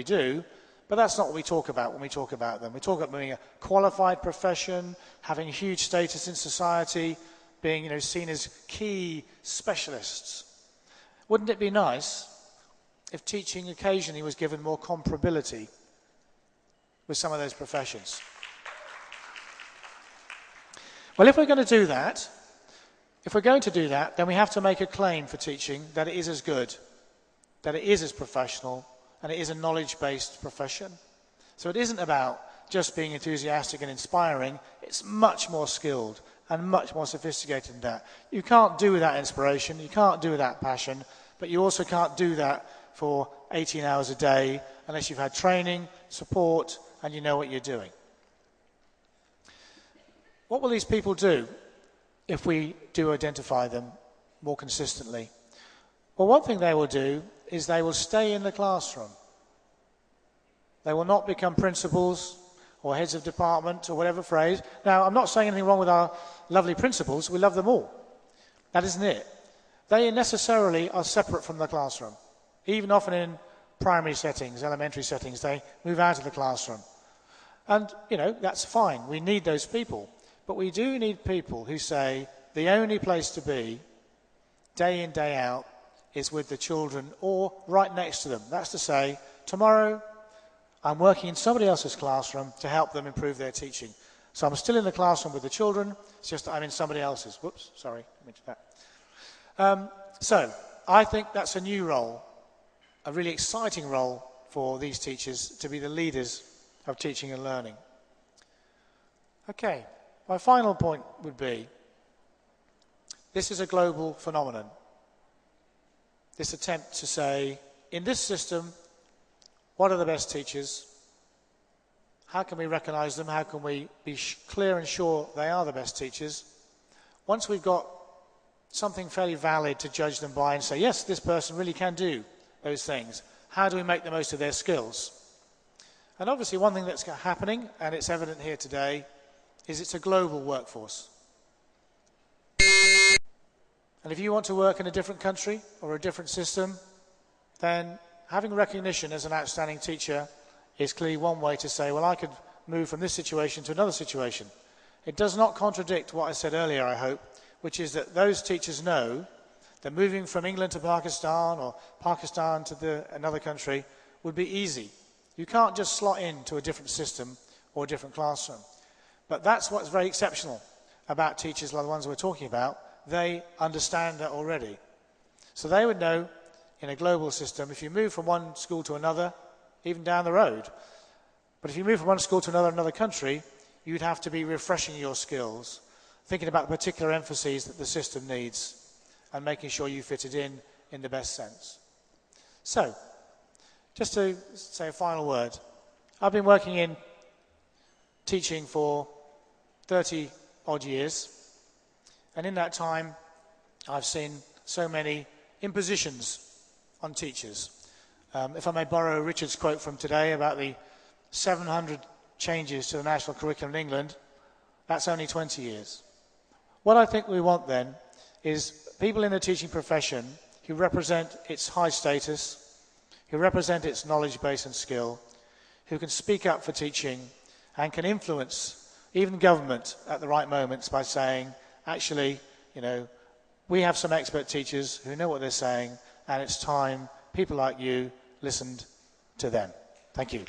do, but that's not what we talk about when we talk about them. We talk about being a qualified profession, having huge status in society, being seen as key specialists. Wouldn't it be nice if teaching occasionally was given more comparability with some of those professions? Well, if we're going to do that, then we have to make a claim for teaching that it is as good, that it is as professional, and it is a knowledge-based profession. So it isn't about just being enthusiastic and inspiring. It's much more skilled and much more sophisticated than that. You can't do without inspiration, you can't do without passion, but you also can't do that for 18 hours a day unless you've had training, support, and you know what you're doing. What will these people do if we do identify them more consistently? Well, one thing they will do is they will stay in the classroom. They will not become principals or heads of department or whatever phrase. Now, I'm not saying anything wrong with our lovely principals. We love them all. That isn't it. They necessarily are separate from the classroom. Even often in primary settings, elementary settings, they move out of the classroom. And, that's fine. We need those people. But we do need people who say the only place to be, day in, day out, is with the children or right next to them. That's to say, tomorrow I'm working in somebody else's classroom to help them improve their teaching. So I'm still in the classroom with the children, it's just that I'm in somebody else's. Whoops, sorry, I meant that. So I think that's a new role, a really exciting role for these teachers to be the leaders of teaching and learning. Okay, my final point would be, this is a global phenomenon. This attempt to say, in this system, what are the best teachers? How can we recognize them? How can we be clear and sure they are the best teachers? Once we've got something fairly valid to judge them by and say, yes, this person really can do those things, how do we make the most of their skills? And obviously one thing that's happening, and it's evident here today, is it's a global workforce. And if you want to work in a different country or a different system, then having recognition as an outstanding teacher is clearly one way to say, well, I could move from this situation to another situation. It does not contradict what I said earlier, I hope, which is that those teachers know that moving from England to Pakistan or Pakistan to another country would be easy. You can't just slot into a different system or a different classroom. But that's what's very exceptional about teachers like the ones we're talking about. They understand that already. So they would know in a global system, if you move from one school to another, even down the road, but if you move from one school to another country, you'd have to be refreshing your skills, thinking about the particular emphases that the system needs, and making sure you fit it in the best sense. So, just to say a final word, I've been working in teaching for 30 odd years, and in that time I've seen so many impositions on teachers. If I may borrow Richard's quote from today about the 700 changes to the national curriculum in England, that's only 20 years. What I think we want then is people in the teaching profession who represent its high status, who represent its knowledge base and skill, who can speak up for teaching and can influence even government at the right moments by saying, actually, we have some expert teachers who know what they're saying, and it's time people like you listened to them. Thank you.